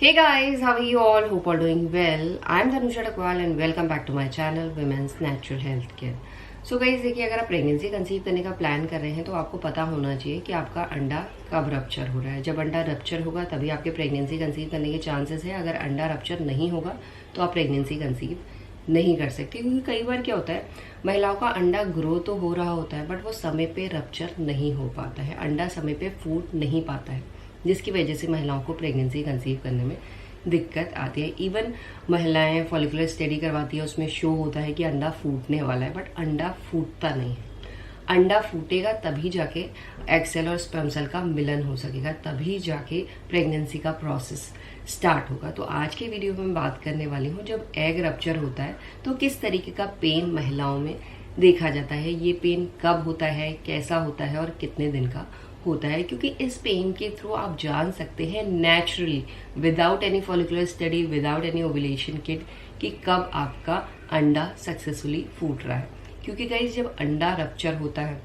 Hey guys, how are you all? Hope all doing well. I'm Dhanusha Takwal and welcome back to my channel Women's Natural Health Care. So guys देखिए, अगर आप pregnancy conceive करने का plan कर रहे हैं तो आपको पता होना चाहिए कि आपका अंडा कब रप्चर हो रहा है। जब अंडा रप्चर होगा तभी आपके प्रेगनेंसी कंसीव करने के चांसेस है। अगर अंडा रप्चर नहीं होगा तो आप प्रेगनेंसी कंसीव नहीं कर सकते, क्योंकि कई बार क्या होता है, महिलाओं का अंडा ग्रो तो हो रहा होता है बट वो समय पे रप्चर नहीं हो पाता है, अंडा समय पे फूट नहीं पाता है, जिसकी वजह से महिलाओं को प्रेगनेंसी कंसीव करने में दिक्कत आती है। इवन महिलाएं फॉलिकुलर स्टडी करवाती है, उसमें शो होता है कि अंडा फूटने वाला है, बट अंडा फूटता नहीं है। अंडा फूटेगा तभी जाके एग सेल और स्पर्म सेल का मिलन हो सकेगा, तभी जाके प्रेगनेंसी का प्रोसेस स्टार्ट होगा। तो आज के वीडियो में मैं बात करने वाली हूँ, जब एग रप्चर होता है तो किस तरीके का पेन महिलाओं में देखा जाता है, ये पेन कब होता है, कैसा होता है और कितने दिन का होता है। क्योंकि इस पेन के थ्रू आप जान सकते हैं naturally, without any follicular study, without any ovulation kit, कि कब आपका अंडा सक्सेसफुली फूट रहा है। क्योंकि गाइस, जब अंडा रप्चर होता है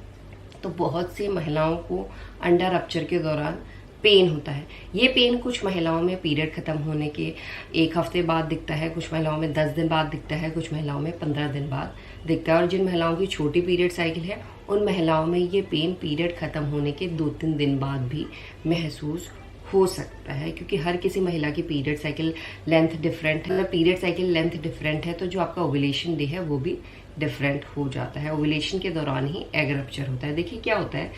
तो बहुत सी महिलाओं को अंडा रप्चर के दौरान पेन होता है। ये पेन कुछ महिलाओं में पीरियड खत्म होने के 1 हफ्ते बाद दिखता है, कुछ महिलाओं में 10 दिन बाद दिखता है, कुछ महिलाओं में 15 दिन बाद दिखता है। और जिन महिलाओं की छोटी पीरियड साइकिल है उन महिलाओं में ये पेन पीरियड खत्म होने के 2-3 दिन बाद भी महसूस हो सकता है, क्योंकि हर किसी महिला की पीरियड साइकिल लेंथ डिफरेंट है। पीरियड साइकिल लेंथ डिफरेंट है तो जो आपका ओव्यूलेशन डे है वो भी डिफरेंट हो जाता है। ओव्यूलेशन के दौरान ही एग रप्चर होता है। देखिए क्या होता है,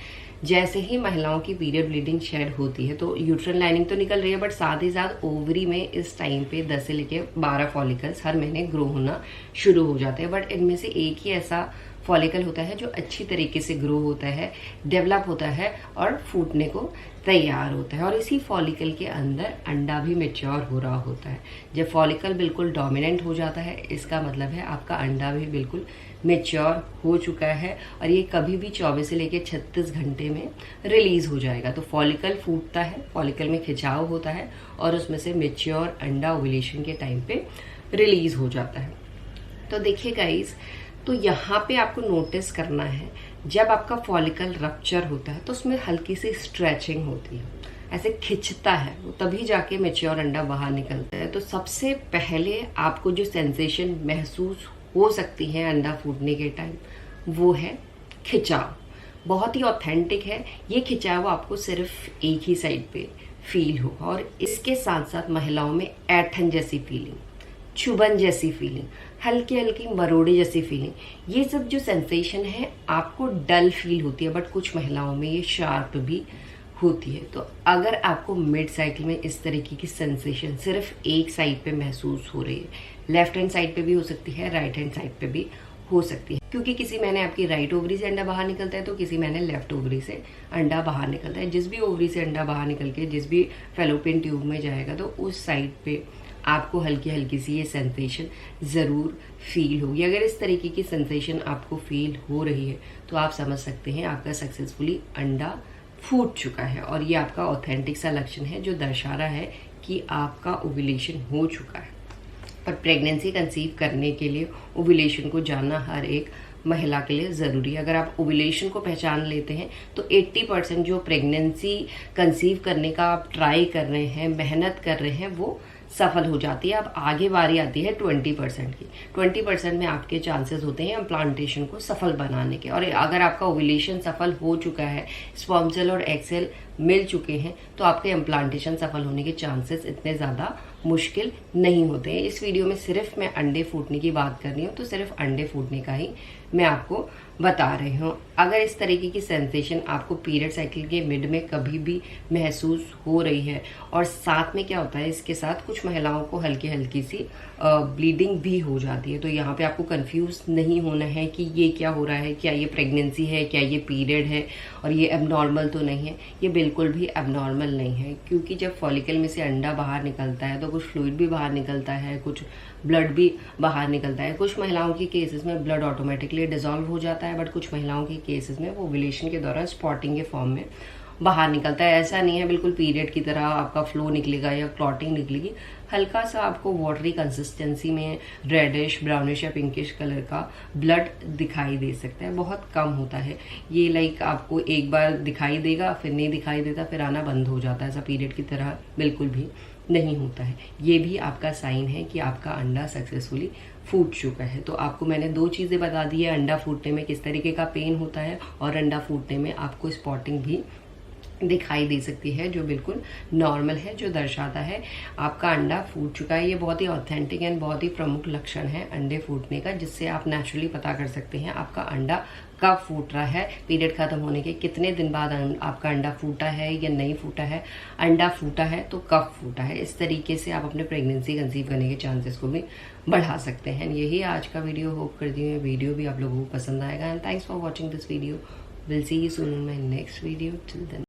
जैसे ही महिलाओं की पीरियड ब्लीडिंग शेड होती है तो यूट्रन लाइनिंग तो निकल रही है, बट साथ ही साथ ओवरी में इस टाइम पे 10 से लेके 12 फॉलिकल्स हर महीने ग्रो होना शुरू हो जाते हैं। बट इनमें से एक ही ऐसा फॉलिकल होता है जो अच्छी तरीके से ग्रो होता है, डेवलप होता है और फूटने को तैयार होता है। और इसी फॉलिकल के अंदर अंडा भी मैच्योर हो रहा होता है। जब फॉलिकल बिल्कुल डोमिनेंट हो जाता है, इसका मतलब है आपका अंडा भी बिल्कुल मैच्योर हो चुका है और ये कभी भी 24 से लेकर 36 घंटे में रिलीज हो जाएगा। तो फॉलिकल फूटता है, फॉलिकल में खिंचाव होता है और उसमें से मैच्योर अंडा ओव्यूलेशन के टाइम पे रिलीज हो जाता है। तो देखिए गाइस, तो यहाँ पे आपको नोटिस करना है, जब आपका फॉलिकल रप्चर होता है तो उसमें हल्की सी स्ट्रेचिंग होती है, ऐसे खिंचता है, वो तभी जाके मैच्योर अंडा बाहर निकलता है। तो सबसे पहले आपको जो सेंसेशन महसूस हो सकती है अंडा फूटने के टाइम, वो है खिंचाव। बहुत ही ऑथेंटिक है ये खिंचाव, आपको सिर्फ एक ही साइड पे फील होगा। और इसके साथ साथ महिलाओं में ऐठन जैसी फीलिंग, चुभन जैसी फीलिंग, हल्की हल्की मरोड़े जैसी फीलिंग, ये सब जो सेंसेशन है आपको डल फील होती है, बट कुछ महिलाओं में ये शार्प भी होती है। तो अगर आपको मिड साइकिल में इस तरीके की सेंसेशन सिर्फ एक साइड पे महसूस हो रही है, लेफ्ट हैंड साइड पे भी हो सकती है, राइट हैंड साइड पे भी हो सकती है, क्योंकि किसी महीने आपकी राइट ओवरी से अंडा बाहर निकलता है तो किसी महीने लेफ्ट ओवरी से अंडा बाहर निकलता है। जिस भी ओवरी से अंडा बाहर निकल के जिस भी फेलोपियन ट्यूब में जाएगा तो उस साइड पे आपको हल्की हल्की सी ये सेंसेशन ज़रूर फील होगी। अगर इस तरीके की सेंसेशन आपको फील हो रही है तो आप समझ सकते हैं आपका सक्सेसफुली अंडा फूट चुका है। और ये आपका ऑथेंटिक सा लक्षण है जो दर्शा रहा है कि आपका ओव्यूलेशन हो चुका है। पर प्रेगनेंसी कंसीव करने के लिए ओव्यूलेशन को जानना हर एक महिला के लिए ज़रूरी है। अगर आप ओव्यूलेशन को पहचान लेते हैं तो 80% जो प्रेगनेंसी कंसीव करने का आप ट्राई कर रहे हैं, मेहनत कर रहे हैं, वो सफल हो जाती है। अब आगे बारी आती है 20% की। 20% में आपके चांसेस होते हैं इम्प्लांटेशन को सफल बनाने के। और अगर आपका ओव्यूलेशन सफल हो चुका है, स्पर्म सेल और एग सेल मिल चुके हैं, तो आपके इम्प्लांटेशन सफल होने के चांसेस इतने ज़्यादा मुश्किल नहीं होते हैं। इस वीडियो में सिर्फ मैं अंडे फूटने की बात कर रही हूँ, तो सिर्फ अंडे फूटने का ही मैं आपको बता रही हूँ। अगर इस तरीके की सेंसेशन आपको पीरियड साइकिल के मिड में कभी भी महसूस हो रही है, और साथ में क्या होता है, इसके साथ कुछ महिलाओं को हल्की हल्की सी ब्लीडिंग भी हो जाती है, तो यहाँ पे आपको कंफ्यूज नहीं होना है कि ये क्या हो रहा है, क्या ये प्रेगनेंसी है, क्या ये पीरियड है और ये एबनॉर्मल तो नहीं है। ये बिल्कुल भी एबनॉर्मल नहीं है, क्योंकि जब फॉलिकल में से अंडा बाहर निकलता है तो कुछ फ्लूइड भी बाहर निकलता है, कुछ ब्लड भी बाहर निकलता है। कुछ महिलाओं की केसेस में ब्लड ऑटोमेटिकली डिजॉल्व हो जाता है, बट कुछ महिलाओं की केसेस में वो ओव्यूलेशन के दौरान स्पॉटिंग के फॉर्म में बाहर निकलता है। ऐसा नहीं है बिल्कुल पीरियड की तरह आपका फ्लो निकलेगा या क्लॉटिंग निकलेगी। हल्का सा आपको वाटरी कंसिस्टेंसी में रेडिश, ब्राउनिश या पिंकिश कलर का ब्लड दिखाई दे सकता है, बहुत कम होता है ये। लाइक आपको एक बार दिखाई देगा, फिर नहीं दिखाई देता, फिर आना बंद हो जाता है। ऐसा पीरियड की तरह बिल्कुल भी नहीं होता है। ये भी आपका साइन है कि आपका अंडा सक्सेसफुली फूट चुका है। तो आपको मैंने 2 चीज़ें बता दी है, अंडा फूटने में किस तरीके का पेन होता है और अंडा फूटने में आपको स्पॉटिंग भी दिखाई दे सकती है, जो बिल्कुल नॉर्मल है, जो दर्शाता है आपका अंडा फूट चुका है। ये बहुत ही ऑथेंटिक एंड बहुत ही प्रमुख लक्षण है अंडे फूटने का, जिससे आप नेचुरली पता कर सकते हैं आपका अंडा कब फूट रहा है, पीरियड खत्म होने के कितने दिन बाद आपका अंडा फूटा है या नहीं फूटा है, अंडा फूटा है तो कब फूटा है। इस तरीके से आप अपने प्रेगनेंसी कंसीव करने के चांसेस को भी बढ़ा सकते हैं। यही आज का वीडियो, होप करती हूँ वीडियो भी आप लोगों को पसंद आएगा। And thanks for watching this video. Will see you soon in my next video. Till then.